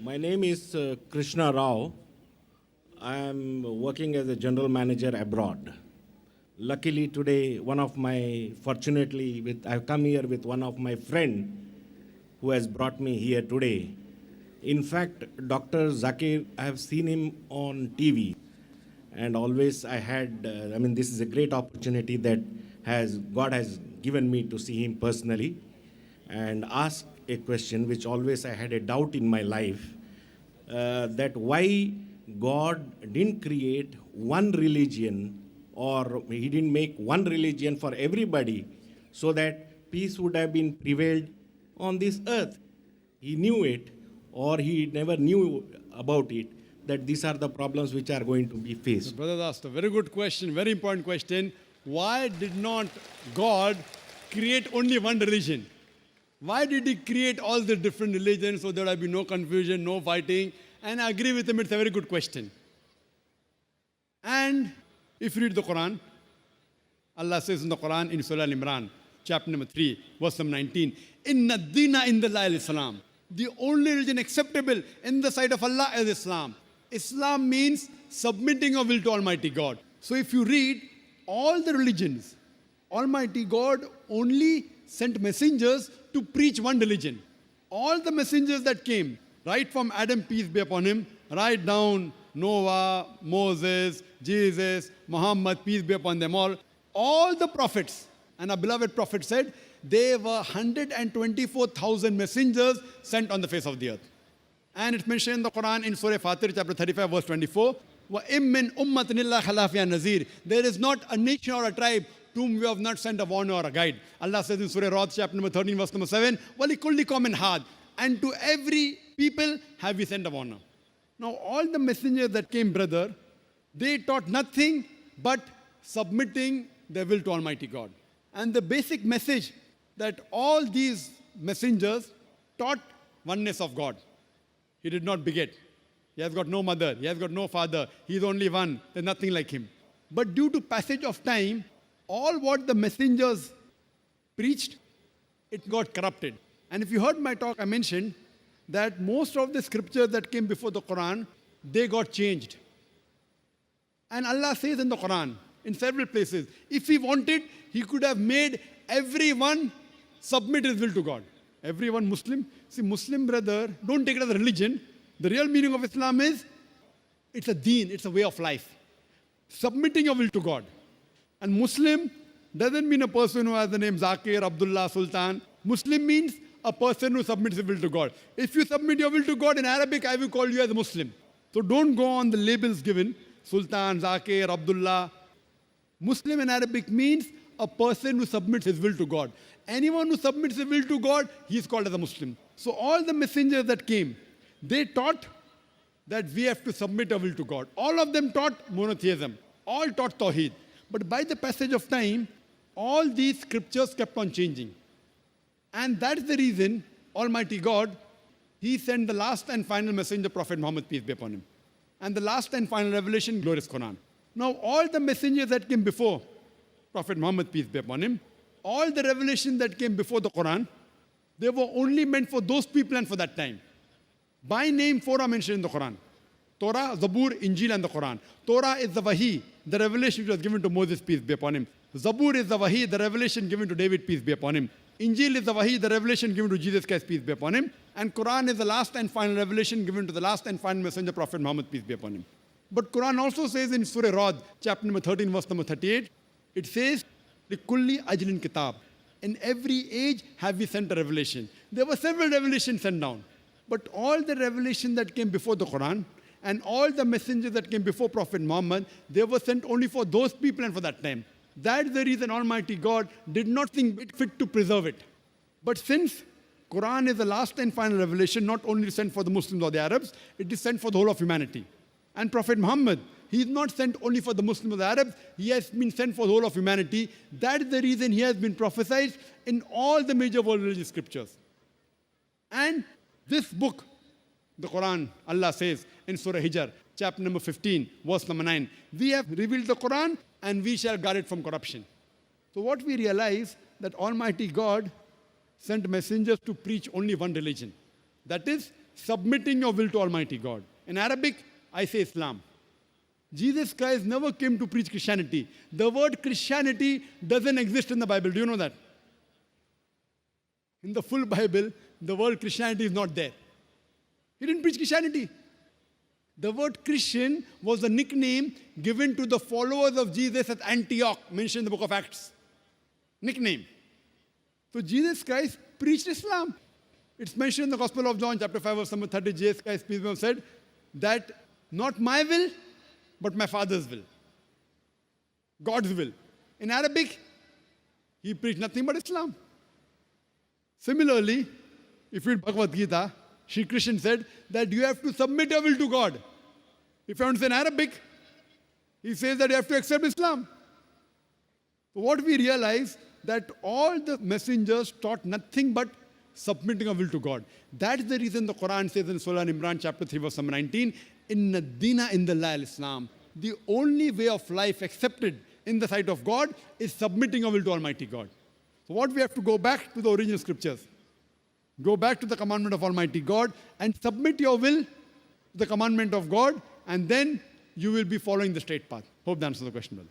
My name is Krishna Rao. I am working as a general manager abroad. Luckily today, I've come here with one of my friend who has brought me here today. In fact, Dr. Zakir, I have seen him on TV, and always this is a great opportunity that God has given me to see him personally and ask a question which always I had a doubt in my life, that why God didn't create one religion, or he didn't make one religion for everybody so that peace would have been prevailed on this earth. He knew it, or he never knew about it, that these are the problems which are going to be faced. Brother asked a very good question, very important question. Why did not God create only one religion? Why did he create all the different religions so there would be no confusion, no fighting? And I agree with him, it's a very good question. And if you read the Quran, Allah says in the Quran in Surah Al-Imran, chapter number 3, verse number 19, Inna dina indallahi al-Islam. The only religion acceptable in the sight of Allah is Islam. Islam means submitting your will to Almighty God. So if you read all the religions, Almighty God only sent messengers to preach one religion. All the messengers that came, right from Adam, peace be upon him, right down Noah, Moses, Jesus, Muhammad, peace be upon them all the prophets, and our beloved prophet said, there were 124,000 messengers sent on the face of the earth. And it's mentioned in the Quran in Surah Fatir, chapter 35, verse 24, وَإِم مِّنْ أُمَّةٍ إِلَّا خَلَا فِيهَا نَذِيرٌ. There is not a nation or a tribe to whom we have not sent a warner or a guide. Allah says in Surah Ra'd, chapter number 13, verse number 7, وَلِكُلِّ قَوْمٍ هَادٍ. And to every people have we sent a warner. Now all the messengers that came, brother, they taught nothing but submitting their will to Almighty God. And the basic message that all these messengers taught oneness of God. He did not beget. He has got no mother. He has got no father. He is only one. There's nothing like him. But due to passage of time, all what the messengers preached, it got corrupted. And if you heard my talk, I mentioned that most of the scriptures that came before the Quran, they got changed. And Allah says in the Quran, in several places, if He wanted, He could have made everyone submit his will to God. Everyone Muslim. See, Muslim brother, don't take it as a religion. The real meaning of Islam is, it's a deen, it's a way of life. Submitting your will to God. And Muslim doesn't mean a person who has the name Zakir, Abdullah, Sultan. Muslim means a person who submits his will to God. If you submit your will to God in Arabic, I will call you as a Muslim. So don't go on the labels given, Sultan, Zakir, Abdullah. Muslim in Arabic means a person who submits his will to God. Anyone who submits his will to God, he is called as a Muslim. So all the messengers that came, they taught that we have to submit our will to God. All of them taught monotheism. All taught Tawheed. But by the passage of time, all these scriptures kept on changing. And that's the reason Almighty God, He sent the last and final messenger, Prophet Muhammad, peace be upon him. And the last and final revelation, glorious Quran. Now all the messengers that came before Prophet Muhammad, peace be upon him, all the revelation that came before the Quran, they were only meant for those people and for that time. By name, 4 are mentioned in the Quran. Torah, Zabur, Injil, and the Quran. Torah is the Wahi, the revelation which was given to Moses, peace be upon him. Zabur is the Wahi, the revelation given to David, peace be upon him. Injil is the Wahi, the revelation given to Jesus Christ, peace be upon him. And Quran is the last and final revelation given to the last and final messenger, Prophet Muhammad, peace be upon him. But Quran also says in Surah Ra'd, chapter number 13, verse number 38, it says, لِكُلِّ أَجْلٍ kitab. In every age have we sent a revelation. There were several revelations sent down. But all the revelation that came before the Quran and all the messengers that came before Prophet Muhammad, they were sent only for those people and for that time. That's the reason Almighty God did not think it fit to preserve it. But since Quran is the last and final revelation, not only sent for the Muslims or the Arabs, it is sent for the whole of humanity. And Prophet Muhammad, he is not sent only for the Muslims or the Arabs, he has been sent for the whole of humanity. That is the reason he has been prophesied in all the major world religious scriptures. And this book, the Quran, Allah says in Surah Hijr, chapter number 15, verse number 9, we have revealed the Quran and we shall guard it from corruption. So what we realize, that Almighty God sent messengers to preach only one religion. That is, submitting your will to Almighty God. In Arabic, I say Islam. Jesus Christ never came to preach Christianity. The word Christianity doesn't exist in the Bible. Do you know that? In the full Bible, the word Christianity is not there. He didn't preach Christianity. The word Christian was a nickname given to the followers of Jesus at Antioch, mentioned in the book of Acts. Nickname. So Jesus Christ preached Islam. It's mentioned in the Gospel of John, chapter 5, verse number 30. Jesus Christ, peace be upon him, said that not my will, but my Father's will. God's will. In Arabic, he preached nothing but Islam. Similarly, if you read Bhagavad Gita, Sri Krishna said that you have to submit your will to God. If you understand Arabic, he says that you have to accept Islam. So what we realize, that all the messengers taught nothing but submitting our will to God. That is the reason the Quran says in Surah Al-Imran, chapter 3, verse number 19, Inna dina indallahi al-Islam. The only way of life accepted in the sight of God is submitting our will to Almighty God. So what we have to go back to the original scriptures. Go back to the commandment of Almighty God and submit your will to the commandment of God, and then you will be following the straight path. Hope that answers the question well.